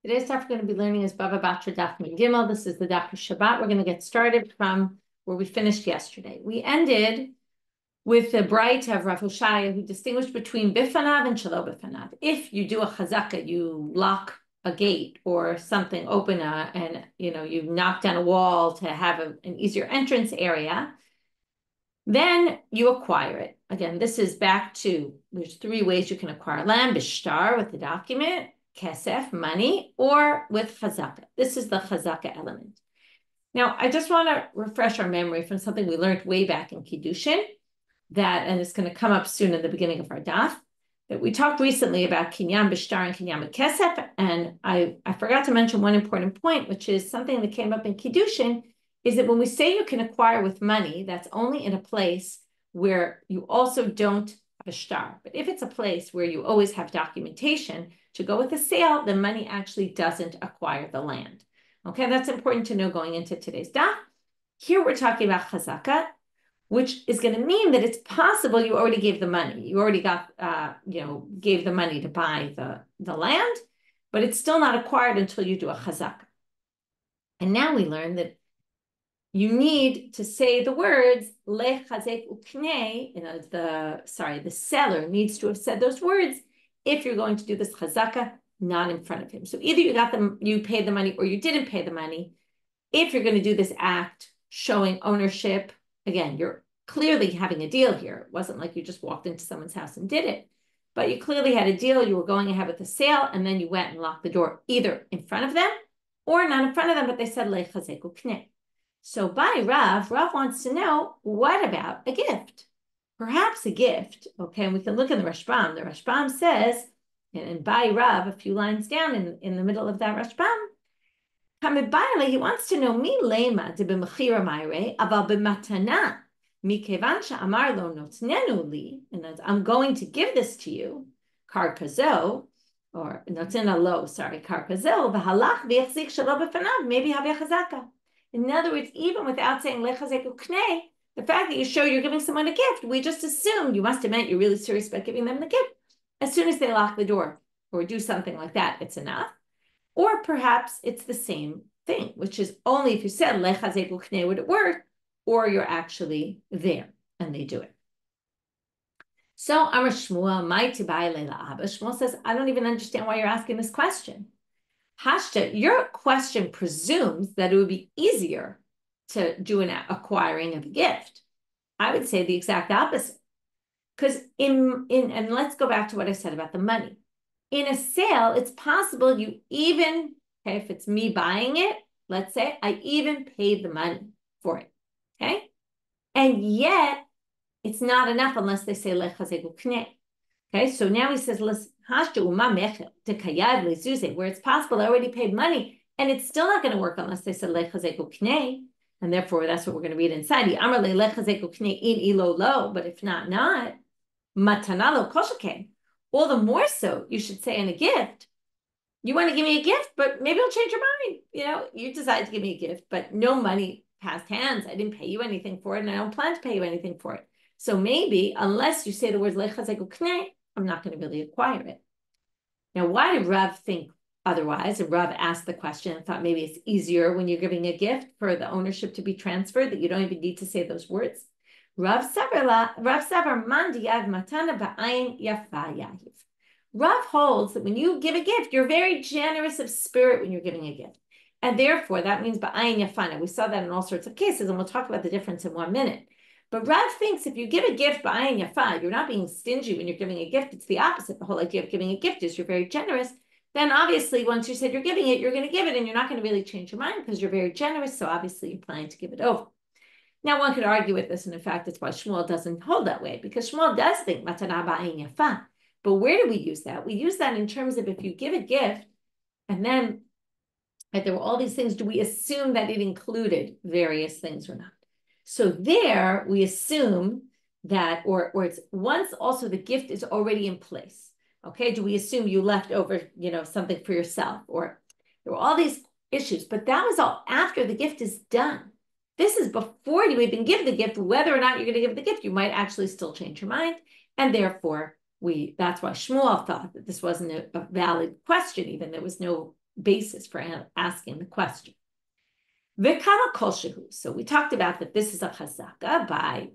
Today's Daf we're going to be learning is Bava Batra Daf Yomi Gimel. This is the Daf of Shabbat. We're going to get started from where we finished yesterday. We ended with the bright of Rav Hoshaya, who distinguished between bifanav and shelo bifanav. If you do a chazaka, you lock a gate or something, and you knock down a wall to have an easier entrance area, then you acquire it. Again, this is back to, there's three ways you can acquire land: bishtar, with the document, kesef, money, or with chazaka. This is the chazaka element. Now, I just want to refresh our memory from something we learned way back in Kiddushin, and it's going to come up soon in the beginning of our daf, that we talked recently about kinyan bishtar and kinyan kesef, and I forgot to mention one important point, which is something that came up in Kiddushin, is that when we say you can acquire with money, that's only in a place where you also don't have a shtar. But if it's a place where you always have documentation to go with the sale, the money actually doesn't acquire the land. Okay, that's important to know going into today's daf. Here we're talking about chazaka, which is going to mean that it's possible you already gave the money. You already got, gave the money to buy the land, but it's still not acquired until you do a chazaka. And now we learn that you need to say the words lechazek uknei. The seller needs to have said those words if you're going to do this chazaka, not in front of him. So either you paid the money or you didn't pay the money. If you're going to do this act showing ownership, again, you're clearly having a deal here. It wasn't like you just walked into someone's house and did it, but you clearly had a deal. You were going ahead with the sale, and then you went and locked the door either in front of them or not in front of them, but they said lechazek uknei. So by Rav wants to know, what about a gift? Perhaps a gift, okay, and we can look in the Rashbam. The Rashbam says, and by Rav, a few lines down in the middle of that Rashbam, he wants to know, mi lema de b'mechira mayre, aval b'matana, mikevan she'amar lo notnenu li, and I'm going to give this to you, kar kazo, or notena lo, kar kazo, v'halach v'yachzik shelo b'fanav, maybe havya chazaka. In other words, even without saying lechazek uknei, the fact that you show you're giving someone a gift, we just assume you must have meant you're really serious about giving them the gift. As soon as they lock the door or do something like that, it's enough. Or perhaps it's the same thing, which is only if you said lechazek uknei would it work, or you're actually there and they do it. So Amar Shmuel, my tibai leila abba. Shmuel says, I don't even understand why you're asking this question. Hashta, your question presumes that it would be easier to do an acquiring of a gift. I would say the exact opposite. Because and let's go back to what I said about the money. In a sale, it's possible you even, okay, if it's me buying it, let's say I even paid the money for it, okay? And yet, it's not enough unless they say lechazek uknei. Okay, so now he says, where it's possible I already paid money, and it's still not going to work unless they said lechazek uknei, and therefore that's what we're going to read inside. But if not, matanalo koshake. All the more so, you should say in a gift, you want to give me a gift, but maybe I'll change your mind. You decide to give me a gift, but no money passed hands. I didn't pay you anything for it, and I don't plan to pay you anything for it. So maybe, unless you say the words lechazek uknei, I'm not going to really acquire it. Now, why did Rav think otherwise? And Rav asked the question and thought maybe it's easier when you're giving a gift for the ownership to be transferred, that you don't even need to say those words. Rav Savar mandi yav matana ba'ayin yafa yahiv. Rav holds that when you give a gift, you're very generous of spirit when you're giving a gift. And therefore, that means ba'ayin yafana. We saw that in all sorts of cases, and we'll talk about the difference in 1 minute. But Rav thinks if you give a gift ba'ayin yafa, you're not being stingy when you're giving a gift. It's the opposite. The whole idea of giving a gift is you're very generous. Then obviously, once you said you're giving it, you're going to give it, and you're not going to really change your mind because you're very generous. So obviously, you're planning to give it over. Now, one could argue with this, and in fact, that's why Shmuel doesn't hold that way, because Shmuel does think matana ba'ayin yafa. But where do we use that? We use that in terms of if you give a gift, and then there were all these things, do we assume that it included various things or not? So there we assume that, or it's once also the gift is already in place. Okay, do we assume you left over, something for yourself? Or there were all these issues, but that was all after the gift is done. This is before you even give the gift. Whether or not you're going to give the gift, you might actually still change your mind. And therefore, that's why Shmuel thought that this wasn't a valid question, even there was no basis for asking the question. V'kama kol shehu. So we talked about that this is a chazaka by,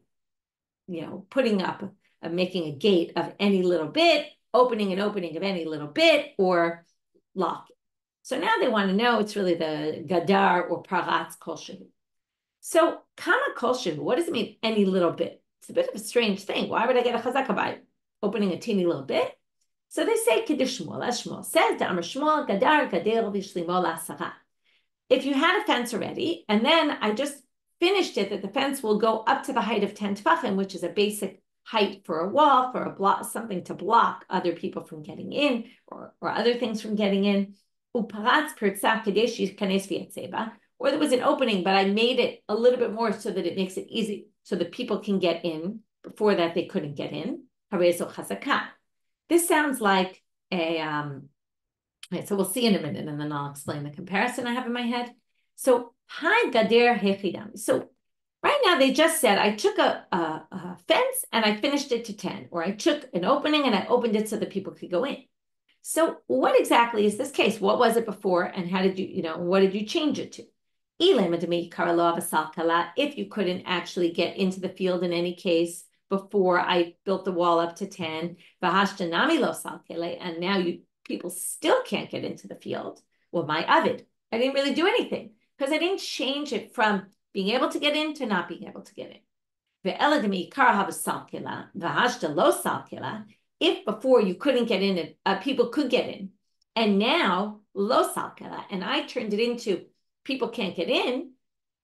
putting up, making a gate of any little bit, opening and opening of any little bit, or locking. So now they want to know it's really the gadar or paratz kol shehu. So kama kol shehu, what does it mean, any little bit? It's a bit of a strange thing. Why would I get a chazaka by opening a teeny little bit? So they say kiddush Shmuel, as Shmuel says, Amar Shmuel, gadar gader v'shlimo la'asara. If you had a fence already, and then I just finished it, that the fence will go up to the height of 10 tefachim, which is a basic height for a wall, for a block, something to block other people from getting in, or other things from getting in. Uparatz pirtza kadesh kanes v'yatzeba. Or there was an opening, but I made it a little bit more so that it makes it easy, so that people can get in. Before that, they couldn't get in. Harezo chazakah. This sounds like a so we'll see in a minute, and then I'll explain the comparison I have in my head. So, hi gader hechidam. So, right now they just said I took a fence and I finished it to 10, or I took an opening and I opened it so that people could go in. So, what exactly is this case? What was it before, and how did you, what did you change it to? If you couldn't actually get into the field in any case before I built the wall up to 10, and now people still can't get into the field. Well, my avid, I didn't really do anything because I didn't change it from being able to get in to not being able to get in. If before you couldn't get in, people could get in, and now lo salkela, and I turned it into people can't get in,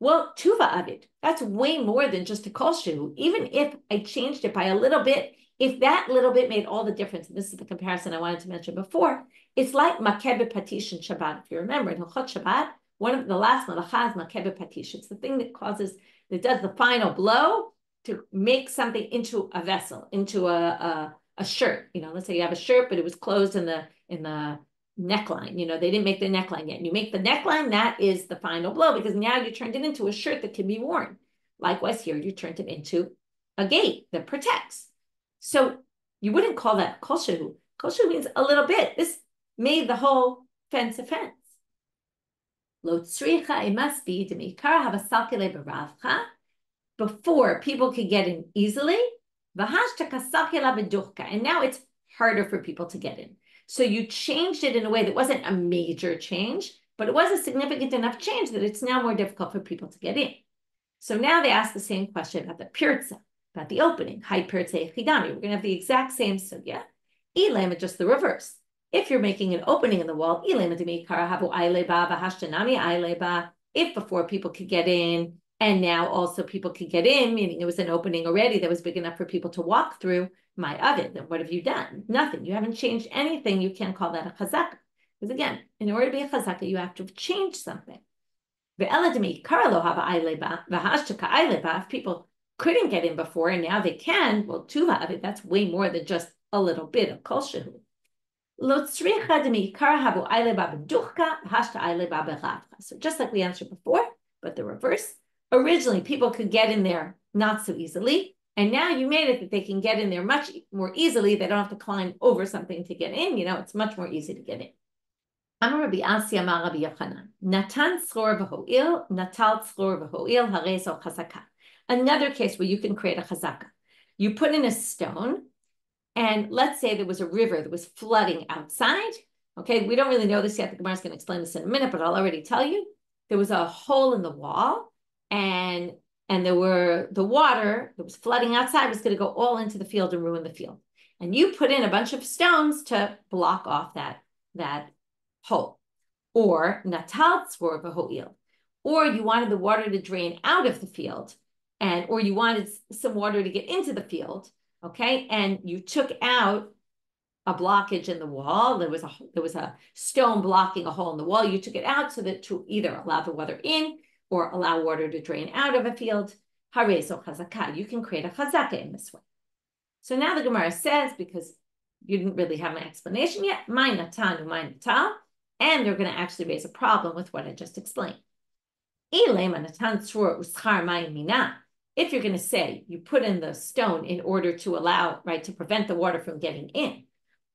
well, tuva avid, that's way more than just a kol shehu. Even if I changed it by a little bit, if that little bit made all the difference, and this is the comparison I wanted to mention before, it's like makebe patish in Shabbat. If you remember, in Hilchot Shabbat, one of the last malacha is makebe patish. It's the thing that does the final blow to make something into a vessel, into a shirt. Let's say you have a shirt, but it was closed in the neckline. They didn't make the neckline yet. And you make the neckline, that is the final blow, because now you turned it into a shirt that can be worn. Likewise here, you turned it into a gate that protects. So you wouldn't call that kol shehu. Kol shehu means a little bit. This made the whole fence a fence. Lo tzricha, it must be demikar havasalkele beravcha, before people could get in easily. V'hashtaka salkela beduchka, and now it's harder for people to get in. So you changed it in a way that wasn't a major change, but it was a significant enough change that it's now more difficult for people to get in. So now they ask the same question about the pirtza, about the opening. Hi pirtza echidami. We're going to have the exact same sugya. Ilema, just the reverse. If you're making an opening in the wall, if before people could get in, and now also people could get in, meaning it was an opening already that was big enough for people to walk through, my avid, then what have you done? Nothing. You haven't changed anything. You can't call that a chazaka. Because again, in order to be a chazaka, you have to have changed something. If people couldn't get in before and now they can, well, tuva avid, that's way more than just a little bit of kol shehu. So just like we answered before, but the reverse. Originally, people could get in there not so easily, and now you made it that they can get in there much more easily. They don't have to climb over something to get in. It's much more easy to get in. Amar Rabbi Asi Amar Rabbi Yochanan, Natan tzror v'ho'il, natal tzror v'ho'il, harezo chazaka. Another case where you can create a chazaka. You put in a stone, and let's say there was a river that was flooding outside. Okay, we don't really know this yet. The Gemara is going to explain this in a minute, but I'll already tell you. There was a hole in the wall, and the water that was flooding outside was going to go all into the field and ruin the field. And you put in a bunch of stones to block off that hole. Or natal tzror v'ho'il. Or you wanted the water to drain out of the field, or you wanted some water to get into the field. Okay, and you took out a blockage in the wall. There was a stone blocking a hole in the wall. You took it out so that to either allow the water in or allow water to drain out of a field. Harezo chazaka. You can create a chazaka in this way. So now the Gemara says, because you didn't really have an explanation yet, my natanu, my natal, and they're going to actually raise a problem with what I just explained. If you're going to say you put in the stone in order to allow, to prevent the water from getting in,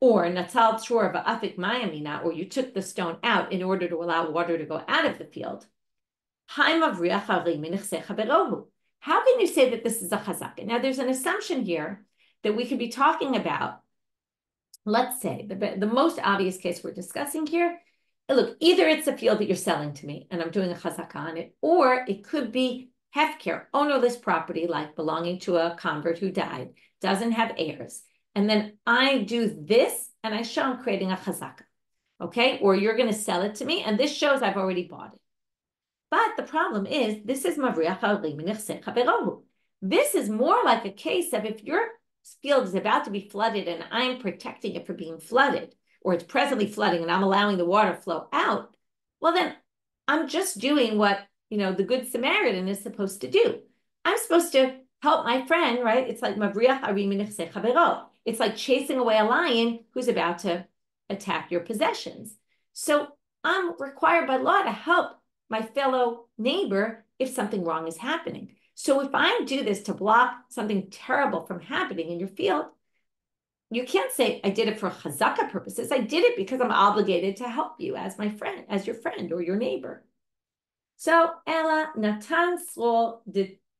or natal tzror va'afik mayamina, or you took the stone out in order to allow water to go out of the field. How can you say that this is a chazaka? Now, there's an assumption here that we could be talking about. Let's say the most obvious case we're discussing here. Look, either it's a field that you're selling to me and I'm doing a chazaka on it, or it could be hefker, ownerless property, like belonging to a convert who died, doesn't have heirs. And then I do this and I show I'm creating a chazaka. Okay, or you're going to sell it to me, and this shows I've already bought it. But the problem is, this is mavriach ha'orim nechsei chaverohu. This is more like a case of if your field is about to be flooded and I'm protecting it from being flooded, or it's presently flooding and I'm allowing the water flow out, well then I'm just doing what, the Good Samaritan is supposed to do. I'm supposed to help my friend, right? It's like mavriach ha'orim nechsei chaverohu. It's like chasing away a lion who's about to attack your possessions. So I'm required by law to help my fellow neighbor if something wrong is happening. So if I do this to block something terrible from happening in your field, you can't say I did it for chazaka purposes. I did it because I'm obligated to help you as my friend, as your friend or your neighbor. So ela natan tzror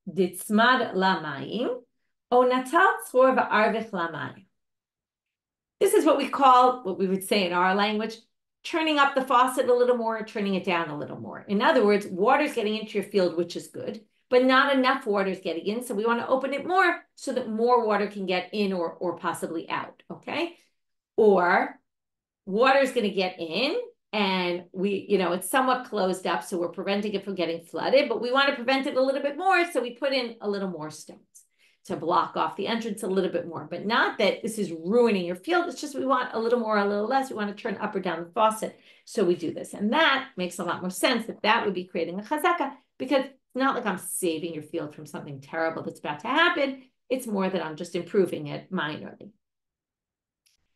ditzmad lamayim o natal tzror va'arvich lamayim. This is what we would say in our language, turning up the faucet a little more, turning it down a little more. In other words, water's getting into your field, which is good, but not enough water is getting in. So we want to open it more so that more water can get in or possibly out, okay? Or water is going to get in and it's somewhat closed up, so we're preventing it from getting flooded, but we want to prevent it a little bit more, so we put in a little more stones to block off the entrance a little bit more, but not that this is ruining your field. It's just we want a little more, a little less. We want to turn up or down the faucet. So we do this. And that makes a lot more sense that would be creating a chazaka, because it's not like I'm saving your field from something terrible that's about to happen. It's more that I'm just improving it minorly.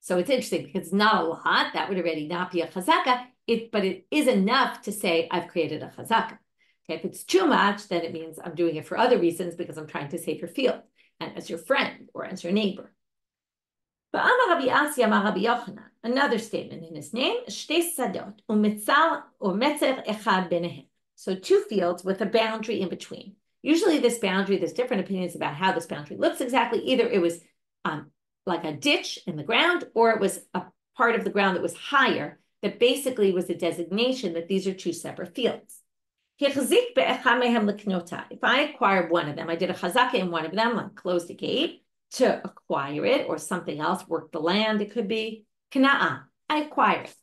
So it's interesting because it's not a lot. That would already not be a chazaka, but it is enough to say I've created a chazaka. Okay, if it's too much, then it means I'm doing it for other reasons because I'm trying to save your field and as your friend or as your neighbor. Another statement in his name, so two fields with a boundary in between. Usually this boundary, there's different opinions about how this boundary looks exactly. Either it was like a ditch in the ground, or it was a part of the ground that was higher, that basically was a designation that these are two separate fields. If I acquired one of them, I did a chazaka in one of them, like closed a gate to acquire it, or something else, work the land, it could be. Kna'a, I acquire it.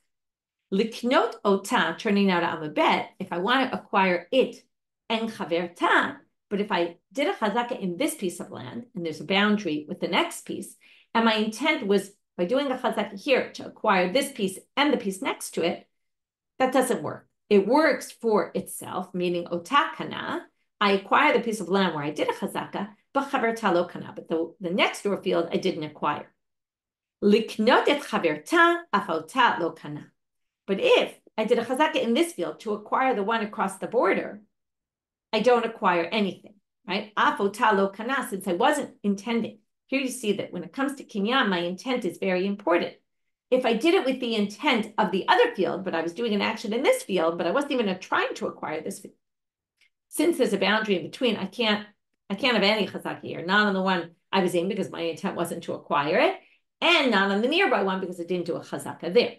Liknot ota, turning out I'm a bet, if I want to acquire it, en chaverta, but if I did a chazaka in this piece of land, and there's a boundary with the next piece, and my intent was, by doing a chazaka here, to acquire this piece and the piece next to it, that doesn't work. It works for itself, meaning otakana. I acquire the piece of land where I did a chazaka, but chaverta lo kana. But the next door field I didn't acquire. Liknot et chaverta afota lo kana. But if I did a chazaka in this field to acquire the one across the border, I don't acquire anything, right? Afota lo kana, since I wasn't intending. Here you see that when it comes to kinyan, my intent is very important. If I did it with the intent of the other field, but I was doing an action in this field, but I wasn't even trying to acquire this field. Since there's a boundary in between, I can't have any chazaka here, not on the one I was in because my intent wasn't to acquire it, and not on the nearby one because I didn't do a chazaka there.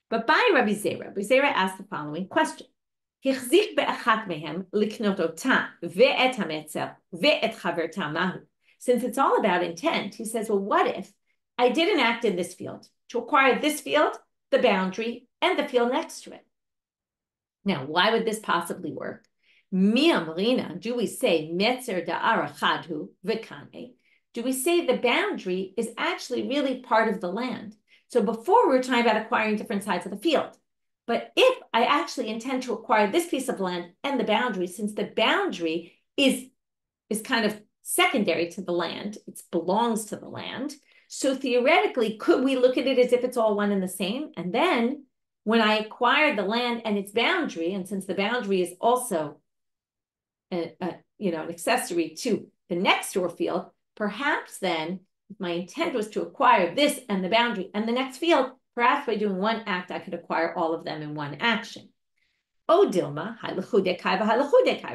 But by Rabbi Zera asked the following question. Since it's all about intent, he says, well, what if I did an act in this field to acquire this field, the boundary, and the field next to it? Now, why would this possibly work? Do we say metzer da'ara chadhu v'kane? Do we say the boundary is actually really part of the land? So before we were talking about acquiring different sides of the field. But if I actually intend to acquire this piece of land and the boundary, since the boundary is kind of secondary to the land, it belongs to the land. So theoretically, could we look at it as if it's all one and the same? And then when I acquire the land and its boundary, and since the boundary is also an accessory to the next door field, perhaps then If my intent was to acquire this and the boundary and the next field, perhaps by doing one act, I could acquire all of them in one action. Oh, Dilma,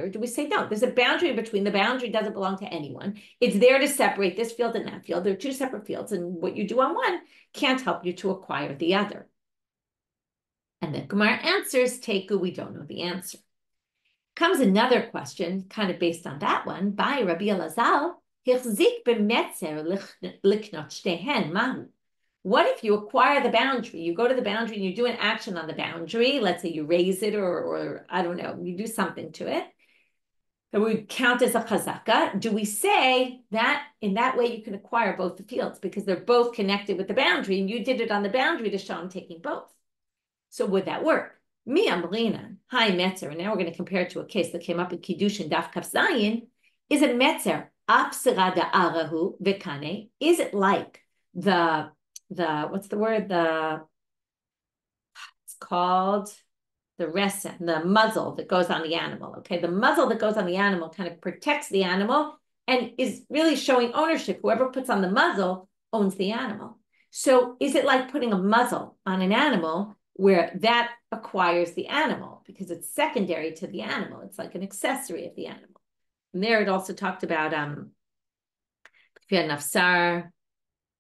or do we say no? There's a boundary between the boundary doesn't belong to anyone. It's there to separate this field and that field. They're two separate fields, and what you do on one can't help you to acquire the other. And the Gemara answers, Teku, we don't know the answer. Comes another question, kind of based on that one, by Rabbi Elazar, what if you acquire the boundary? You go to the boundary and you do an action on the boundary. Let's say you raise it or I don't know, you do something to it. That would count as a chazaka. Do we say that in that way you can acquire both the fields because they're both connected with the boundary and you did it on the boundary to show I'm taking both? So would that work? Mi amrina, hi metzer. And now we're going to compare it to a case that came up in Kiddushin Daf Kaf Zayin. Is a metzer apsira da arahu vekane? Is it like the what's the word? It's called the resen, the muzzle that goes on the animal. Okay, the muzzle that goes on the animal kind of protects the animal and is really showing ownership. Whoever puts on the muzzle owns the animal. So is it like putting a muzzle on an animal where that acquires the animal because it's secondary to the animal? It's like an accessory of the animal. And there it also talked about if you had an afsar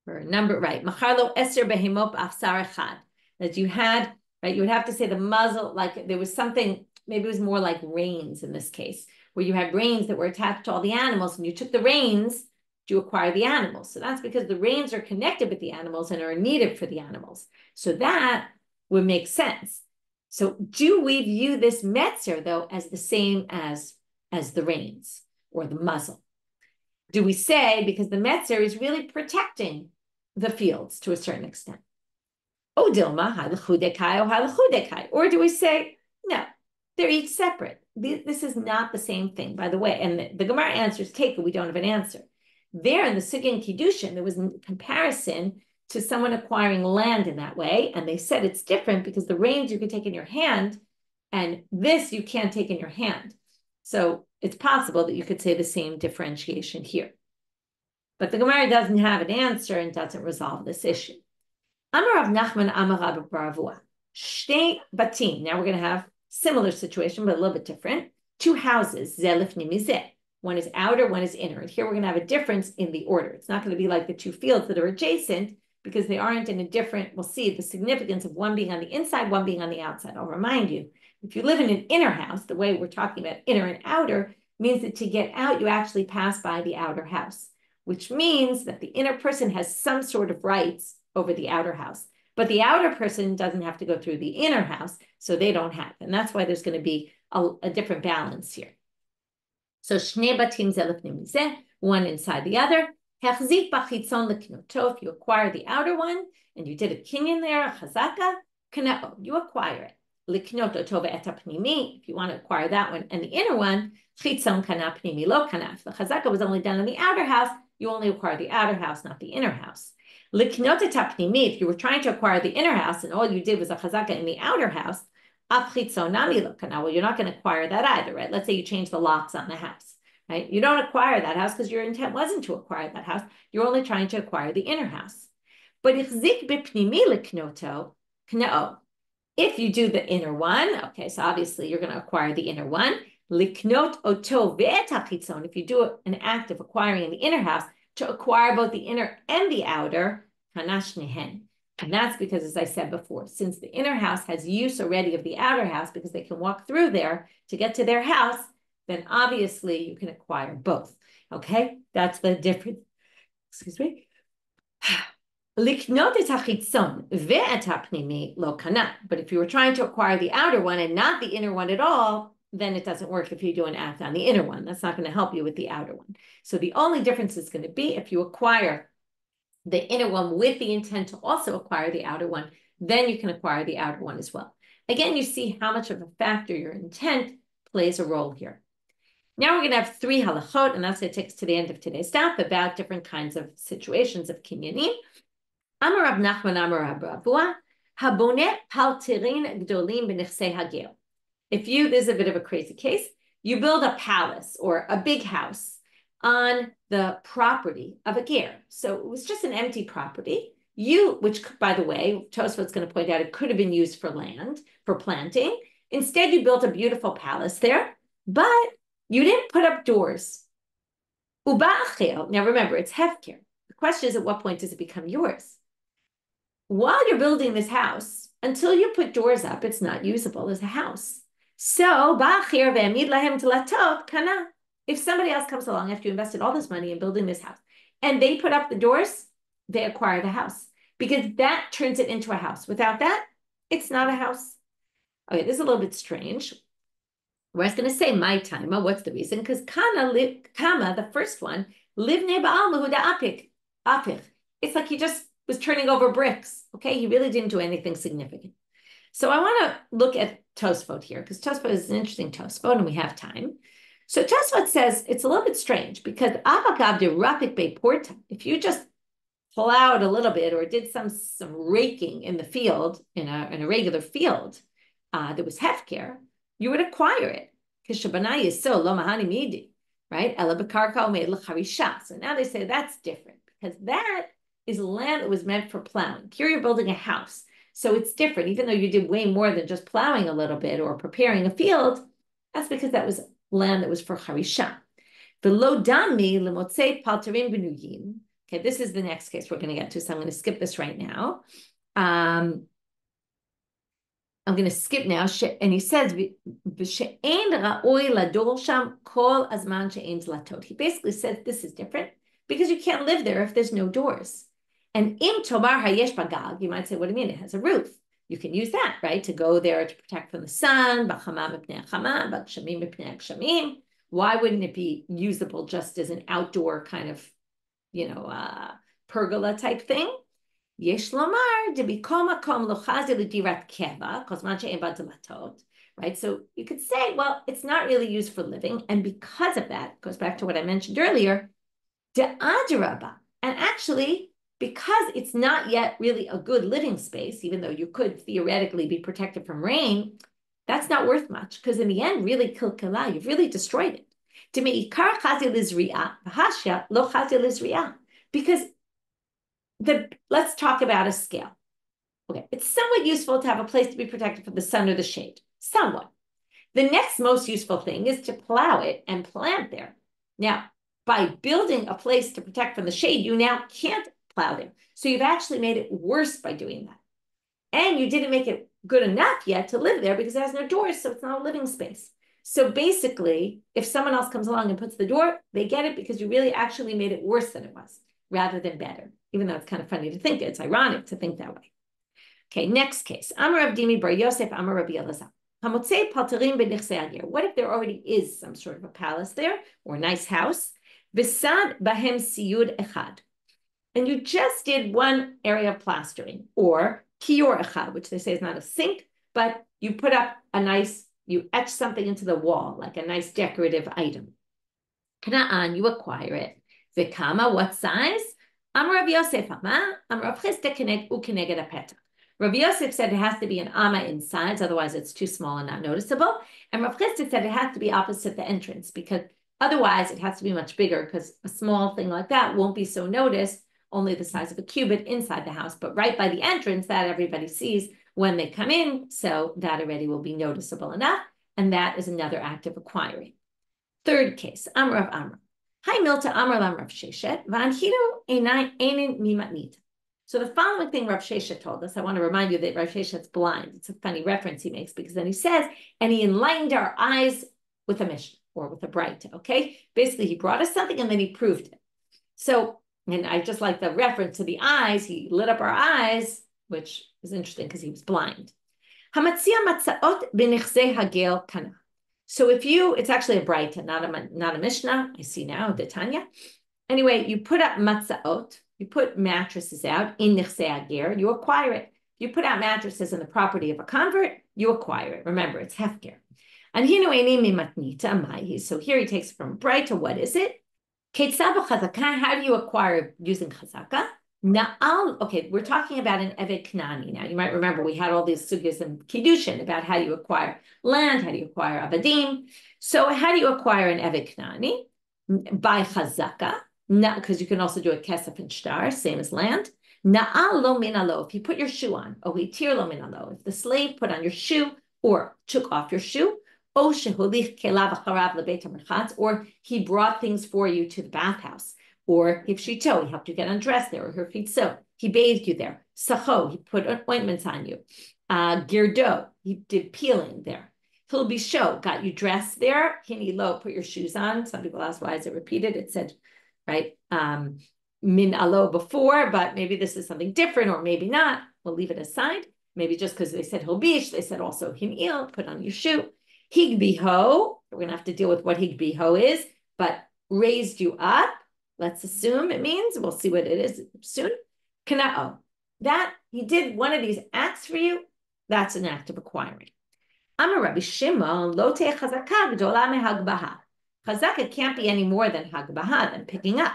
or a number, right? Macharlo eser behemop afsar echad. That you had, right? You would have to say the muzzle, like there was something, maybe it was more like reins in this case, where you had reins that were attached to all the animals and you took the reins to acquire the animals. So that's because the reins are connected with the animals and are needed for the animals. So that would make sense. So do we view this metzer, though, as the same as the reins or the muzzle? Do we say, because the metzer is really protecting the fields to a certain extent? Oh, Dilma, or do we say, no, they're each separate. This is not the same thing, by the way. And the Gemara answers, Keika, we don't have an answer. There in the Sugin Kiddushin, there was a comparison to someone acquiring land in that way. And they said it's different because the reins you can take in your hand and this you can't take in your hand. So it's possible that you could say the same differentiation here. But the Gemara doesn't have an answer and doesn't resolve this issue. Amar Rav Nachman Amar Rabbi Baravua. Shtei batim. Now we're going to have similar situation, but a little bit different. Two houses. Zeh lifnei mizeh. One is outer, one is inner. And here we're going to have a difference in the order. It's not going to be like the two fields that are adjacent because they aren't in a different, we'll see the significance of one being on the inside, one being on the outside. I'll remind you, if you live in an inner house, the way we're talking about inner and outer means that to get out, you actually pass by the outer house, which means that the inner person has some sort of rights over the outer house. But the outer person doesn't have to go through the inner house, so they don't have. And that's why there's going to be a different balance here. So shnei batim zeh lifnei mizeh, one inside the other. Hechzik bachitzon leknoto. If you acquire the outer one and you did a kinyan there, a chazaka, kanao, you acquire it. Liknoto tova et apnimi. If you want to acquire that one and the inner one, chitzon kana pnimi lo kana. If the chazaka was only done in the outer house, you only acquire the outer house, not the inner house. Liknot et apnimi. If you were trying to acquire the inner house and all you did was a chazaka in the outer house, af chitzon nami lo kana. Well, you're not going to acquire that either, right? Let's say you change the locks on the house. Right? You don't acquire that house because your intent wasn't to acquire that house. You're only trying to acquire the inner house. But if you do the inner one, okay, so obviously you're going to acquire the inner one. If you do an act of acquiring in the inner house to acquire both the inner and the outer, and that's because, as I said before, since the inner house has use already of the outer house because they can walk through there to get to their house, then obviously you can acquire both. Okay, that's the difference. Excuse me. But if you were trying to acquire the outer one and not the inner one at all, then it doesn't work if you do an act on the inner one. That's not going to help you with the outer one. So the only difference is going to be if you acquire the inner one with the intent to also acquire the outer one, then you can acquire the outer one as well. Again, you see how much of a factor your intent plays a role here. Now we're going to have three halachot, and that's going to take us to the end of today's daf about different kinds of situations of kinyanim. Amar Rav Nachman Amar Rav Baravua, haboneh paltirin gdolim b'nechsei hagel. If you, this is a bit of a crazy case, you build a palace or a big house on the property of a ger. So it was just an empty property. Which by the way, Tosfot's going to point out, it could have been used for land, for planting. Instead, you built a beautiful palace there, but you didn't put up doors. Now remember, it's hefker. The question is, at what point does it become yours? While you're building this house, until you put doors up, it's not usable as a house. So, if somebody else comes along after you invested all this money in building this house, and they put up the doors, they acquire the house, because that turns it into a house. Without that, it's not a house. Okay, this is a little bit strange. We're just going to say my time. What's the reason? Because Kama, the first one, livne ba'al mahuda apich. It's like he just was turning over bricks. Okay, he really didn't do anything significant. So I want to look at Tosfot here, because Tosfot is an interesting Tosfot, and we have time. So Tosfot says it's a little bit strange, because if you just plowed a little bit or did some raking in the field, in a regular field that was hefker, you would acquire it. Because Shabbanai is so lo mahani midi, right? So now they say that's different, because that is land that was meant for plowing. Here you're building a house. So it's different, even though you did way more than just plowing a little bit or preparing a field. That's because that was land that was for harisha. V'lo dami lemotzei palterim benuyim. Okay, this is the next case we're going to get to, so I'm going to skip this right now. I'm going to skip now, and he says, he basically says this is different, because you can't live there if there's no doors. And im tomar hayesh bagag, you might say, what do you mean? It has a roof. You can use that, right? To go there to protect from the sun. Why wouldn't it be usable just as an outdoor kind of, pergola type thing? Yesh lomar debikoma kom lochazi l'dirat keva, right? So you could say, well, it's not really used for living, and because of that, goes back to what I mentioned earlier, de'adraba, and actually, because it's not yet really a good living space, even though you could theoretically be protected from rain, that's not worth much, because in the end, really kilkala, you've really destroyed it. Because let's talk about a scale. Okay, it's somewhat useful to have a place to be protected from the sun or the shade, somewhat. The next most useful thing is to plow it and plant there. Now, by building a place to protect from the shade, you now can't plow there. So you've actually made it worse by doing that. And you didn't make it good enough yet to live there, because it has no doors, so it's not a living space. So basically, if someone else comes along and puts the door, they get it because you really actually made it worse than it was, rather than better. Even though it's kind of funny to think it, it's ironic to think that way. Okay, next case. Amar Abdimi Bar Yosef, Amar Rabbi Elazar. What if there already is some sort of a palace there, or a nice house? Bisad bahem siyud echad. And you just did one area of plastering, or kior echad, which they say is not a sink, but you put up you etch something into the wall, like a nice decorative item. Kana'an, you acquire it. Vikama, what size? Amar Rabbi Yosef, Amar Rav Chisda keneg ukeneged apeta. Rabbi Yosef said it has to be an amma in size, otherwise it's too small and not noticeable. And Rav Chisda said it has to be opposite the entrance, because otherwise it has to be much bigger, because a small thing like that won't be so noticed, only the size of a cubit inside the house, but right by the entrance that everybody sees when they come in, so that already will be noticeable enough, and that is another act of acquiring. Third case, Amar of Amar. Hi Milta Amar Lam Rav Sheshet, V'anchiru einin mimatnita. So the following thing Rav Sheshet told us, I want to remind you that Rav Sheshet's blind. It's a funny reference he makes, because then he says, and he enlightened our eyes with a mission, or with a bright, okay? Basically, he brought us something and then he proved it. So, and I just like the reference to the eyes, he lit up our eyes, which is interesting because he was blind. So it's actually a bright, not a Mishnah, I see now, the Tanya. Anyway, you put up matzaot, you put mattresses out in nichsei hager, you acquire it. You put out mattresses in the property of a convert, you acquire it. Remember, it's hefker. And so here he takes it from bright to what is it? How do you acquire using chazaka? Okay, we're talking about an Eved Knani now. You might remember we had all these sugyas and kiddushin about how you acquire land, how do you acquire abadim. So how do you acquire an Eved Knani? by chazaka, because you can also do a kesef and shtar, same as land. Na'al lo minalo, if you put your shoe on, or hitir lo minalo, if the slave put on your shoe or took off your shoe, or he brought things for you to the bathhouse, or if shito, he helped you get undressed there, or her feet so, he bathed you there. Sacho, he put ointments on you. Girdo, he did peeling there. Hilbisho, got you dressed there. Hinilo, put your shoes on. Some people ask, why is it repeated? It said, right, min alo before, but maybe this is something different, or maybe not. We'll leave it aside. Maybe just because they said hilbish, they said also hinil, put on your shoe. Higbiho, we're going to have to deal with what higbiho is, but raised you up. Let's assume it means, we'll see what it is soon. Kana'o, that he did one of these acts for you, that's an act of acquiring. Amar Rabbi Shimon, lo te chazaka gdola mehagbaha. Chazaka can't be any more than hagbaha, than picking up.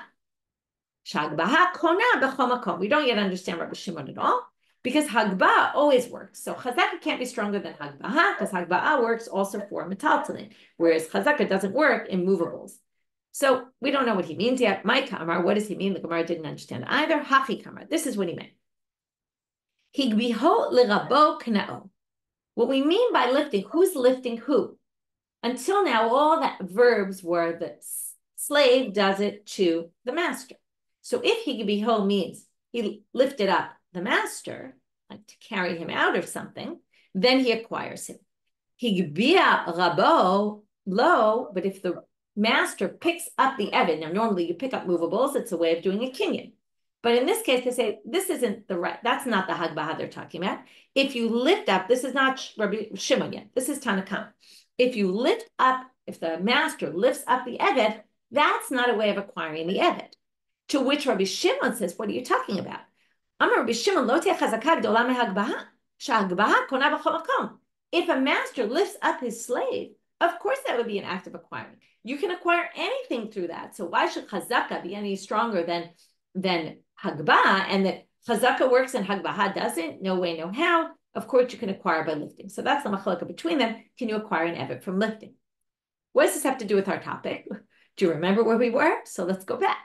Shagbaha kona b'chol makom. We don't yet understand Rabbi Shimon at all, because hagbaha always works. So chazaka can't be stronger than hagbaha, because hagbaha works also for metaltalin, whereas chazaka doesn't work in movables. So we don't know what he means yet. My kamar, what does he mean? The Gemara didn't understand either. Hachi kamar, this is what he meant. Higbiho l'rabo kna'o. What we mean by lifting, who's lifting who? Until now, all that verbs were the slave does it to the master. So if higbiho means he lifted up the master, like to carry him out or something, then he acquires him. Higbia rabo lo, but if the master picks up the eved, now normally you pick up movables, it's a way of doing a kinyan. But in this case, they say, this isn't the right, that's not the hagbaha they're talking about. If you lift up, this is not Rabbi Shimon yet, this is Tanakam. If you lift up, if the master lifts up the eved, that's not a way of acquiring the eved. To which Rabbi Shimon says, what are you talking about? Amar Rabbi Shimon, lo te'eh chazaka gdola mehagbaha, shehagbaha kona b'chol makom. If a master lifts up his slave, of course that would be an act of acquiring. You can acquire anything through that. So why should chazaka be any stronger than hagbaha, and that chazaka works and hagbaha doesn't? No way, no how. Of course, you can acquire by lifting. So that's the machlokah between them. Can you acquire an eved from lifting? What does this have to do with our topic? Do you remember where we were? So let's go back.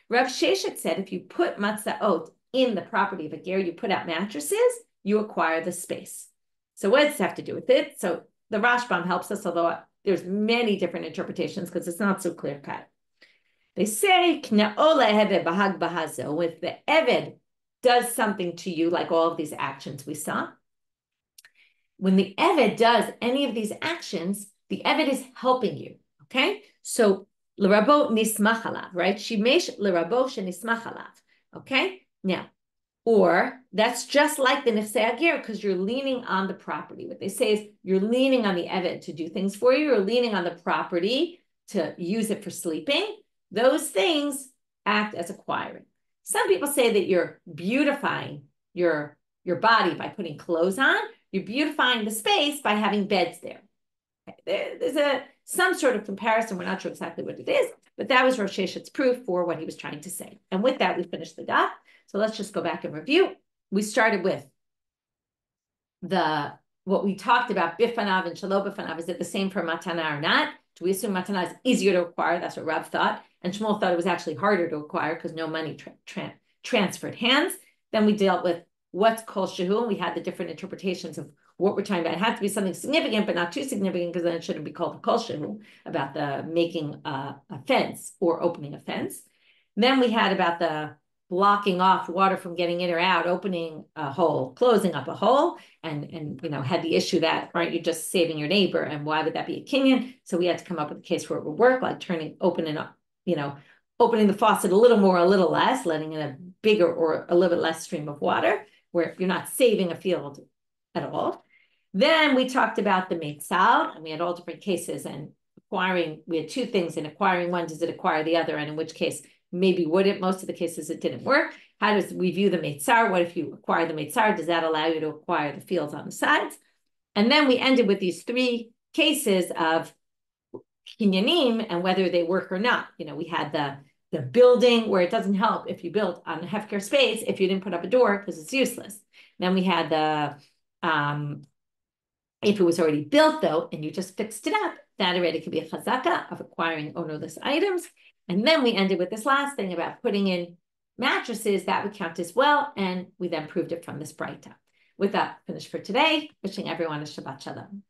Rav Sheshet said, if you put matzaot in the property of a ger, you put out mattresses, you acquire the space. So what does this have to do with it? So the Rashbam helps us, although there's many different interpretations because it's not so clear cut. They say, if the eved does something to you, like all of these actions we saw, when the eved does any of these actions, the eved is helping you, okay? So, l'rabo nismach alav, right? Shimesh l'rabo shenismach alav, okay? Now, or that's just like the nechsei ager, because you're leaning on the property. What they say is you're leaning on the eved to do things for you, you're leaning on the property to use it for sleeping. Those things act as acquiring. Some people say that you're beautifying your body by putting clothes on. You're beautifying the space by having beds there. There's some sort of comparison. We're not sure exactly what it is, but that was Rosh Hashanah's proof for what he was trying to say. And with that, we finished the daf. So let's just go back and review. We started with what we talked about, bifanav and shelo bifanav. Is it the same for matana or not? Do we assume matana is easier to acquire? That's what Rav thought. And Shmuel thought it was actually harder to acquire because no money transferred hands. Then we dealt with what's kol shehu, and we had the different interpretations of what we're talking about. It had to be something significant, but not too significant, because then it shouldn't be called kol shehu, about the making a fence or opening a fence. Then we had about the blocking off water from getting in or out, opening a hole, closing up a hole, and had the issue that, aren't you just saving your neighbor, and why would that be a kinyan? So we had to come up with a case where it would work, like opening the faucet a little more, a little less, letting in a bigger or a little bit less stream of water, where you're not saving a field at all. Then we talked about the meitzal, and we had all different cases, and acquiring, we had two things. In acquiring one, does it acquire the other? And in which case, maybe would it? Most of the cases it didn't work. How does we view the meitzar? What if you acquire the meitzar? Does that allow you to acquire the fields on the sides? And then we ended with these three cases of kinyanim and whether they work or not. We had the building where it doesn't help if you build on a hefker space if you didn't put up a door because it's useless. Then we had the if it was already built though and you just fixed it up, that already could be a chazaka of acquiring ownerless items. And then we ended with this last thing about putting in mattresses that would count as well. And we then proved it from this Braita. With that, finished for today. Wishing everyone a Shabbat Shalom.